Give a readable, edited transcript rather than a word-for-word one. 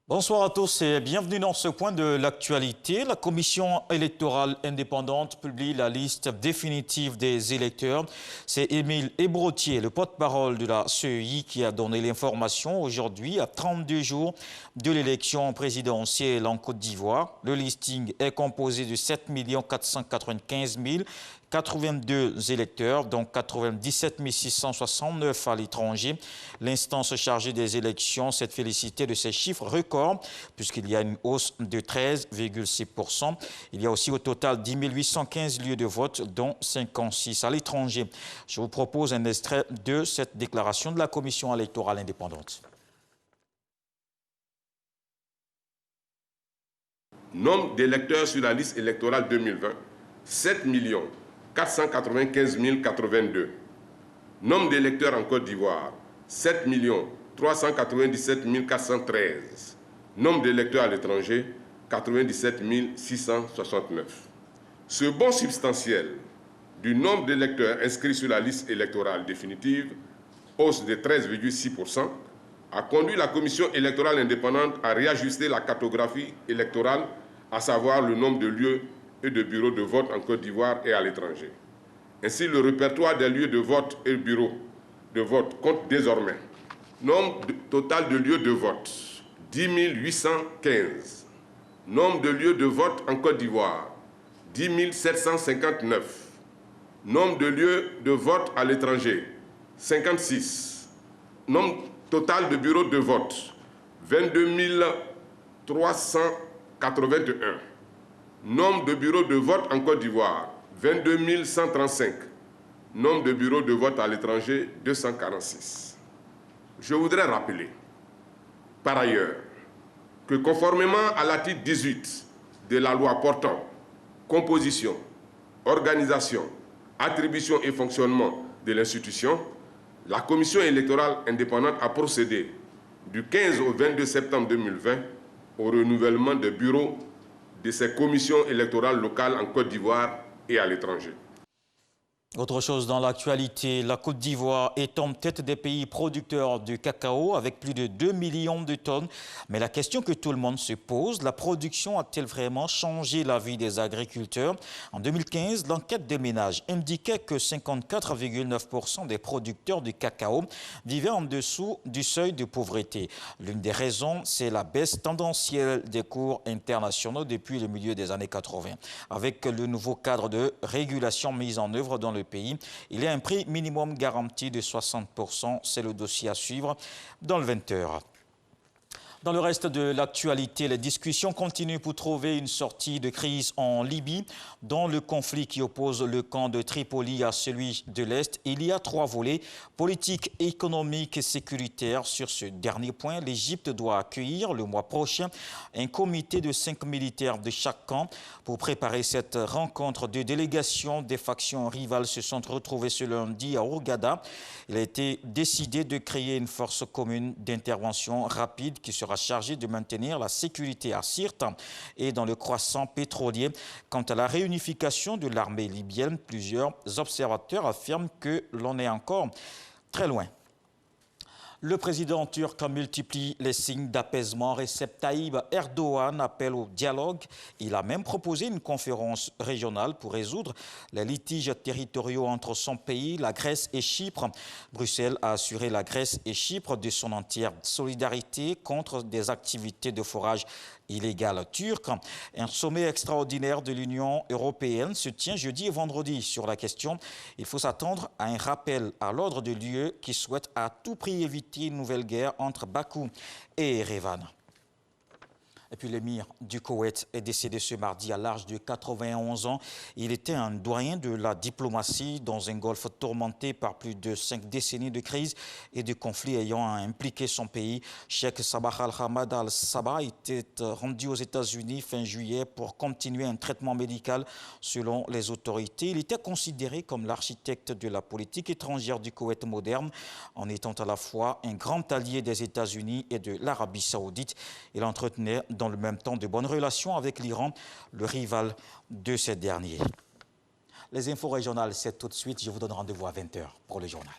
Bonsoir à tous et bienvenue dans ce point de l'actualité. La commission électorale indépendante publie la liste définitive des électeurs. C'est Émile Ebrotier, le porte-parole de la CEI, qui a donné l'information aujourd'hui à 32 jours de l'élection présidentielle en Côte d'Ivoire. Le listing est composé de 7 495 082 électeurs, dont 97 669 à l'étranger. L'instance chargée des élections s'est félicitée de ces chiffres records, puisqu'il y a une hausse de 13,6%. Il y a aussi au total 10 815 lieux de vote, dont 56 à l'étranger. Je vous propose un extrait de cette déclaration de la commission électorale indépendante. Nombre d'électeurs sur la liste électorale 2020, 7 495 082. Nombre d'électeurs en Côte d'Ivoire, 7 397 413. Nombre d'électeurs à l'étranger, 97 669. Ce bond substantiel du nombre d'électeurs inscrits sur la liste électorale définitive, hausse de 13,6%, a conduit la commission électorale indépendante à réajuster la cartographie électorale, à savoir le nombre de lieux et de bureaux de vote en Côte d'Ivoire et à l'étranger. Ainsi, le répertoire des lieux de vote et bureaux de vote compte désormais nombre total de lieux de vote, 10 815. Nombre de lieux de vote en Côte d'Ivoire, 10 759. Nombre de lieux de vote à l'étranger, 56. Nombre total de bureaux de vote, 22 381. Nombre de bureaux de vote en Côte d'Ivoire, 22 135. Nombre de bureaux de vote à l'étranger, 246. Je voudrais rappeler, par ailleurs, que conformément à l'article 18 de la loi portant composition, organisation, attribution et fonctionnement de l'institution, la commission électorale indépendante a procédé du 15 au 22 septembre 2020 au renouvellement des bureaux de ces commissions électorales locales en Côte d'Ivoire et à l'étranger. Autre chose dans l'actualité, la Côte d'Ivoire est en tête des pays producteurs de cacao avec plus de 2 millions de tonnes. Mais la question que tout le monde se pose, la production a-t-elle vraiment changé la vie des agriculteurs? En 2015, l'enquête des ménages indiquait que 54,9% des producteurs de cacao vivaient en dessous du seuil de pauvreté. L'une des raisons, c'est la baisse tendancielle des cours internationaux depuis le milieu des années 80. Avec le nouveau cadre de régulation mis en œuvre dans le pays, il y a un prix minimum garanti de 60%. C'est le dossier à suivre dans le 20h. Dans le reste de l'actualité, les discussions continuent pour trouver une sortie de crise en Libye. Dans le conflit qui oppose le camp de Tripoli à celui de l'Est, il y a 3 volets, politique, économique et sécuritaire. Sur ce dernier point, l'Égypte doit accueillir le mois prochain un comité de 5 militaires de chaque camp. Pour préparer cette rencontre, 2 délégations des factions rivales se sont retrouvées ce lundi à Hurghada. Il a été décidé de créer une force commune d'intervention rapide qui sera chargé de maintenir la sécurité à Sirte et dans le croissant pétrolier. Quant à la réunification de l'armée libyenne, plusieurs observateurs affirment que l'on est encore très loin. Le président turc multiplie les signes d'apaisement. Recep Tayyip Erdogan appelle au dialogue. Il a même proposé une conférence régionale pour résoudre les litiges territoriaux entre son pays, la Grèce et Chypre. Bruxelles a assuré la Grèce et Chypre de son entière solidarité contre des activités de forage illégales turques. Un sommet extraordinaire de l'Union européenne se tient jeudi et vendredi sur la question. Il faut s'attendre à un rappel à l'ordre de l'UE qui souhaite à tout prix éviter une nouvelle guerre entre Bakou et Erevan. Et puis l'émir du Koweït est décédé ce mardi à l'âge de 91 ans. Il était un doyen de la diplomatie dans un golfe tourmenté par plus de 5 décennies de crise et de conflits ayant impliqué son pays. Cheikh Sabah Al-Hamad Al-Sabah était rendu aux États-Unis fin juillet pour continuer un traitement médical selon les autorités. Il était considéré comme l'architecte de la politique étrangère du Koweït moderne en étant à la fois un grand allié des États-Unis et de l'Arabie Saoudite. Il entretenait dans le même temps de bonnes relations avec l'Iran, le rival de ces derniers. Les infos régionales, c'est tout de suite. Je vous donne rendez-vous à 20h pour le journal.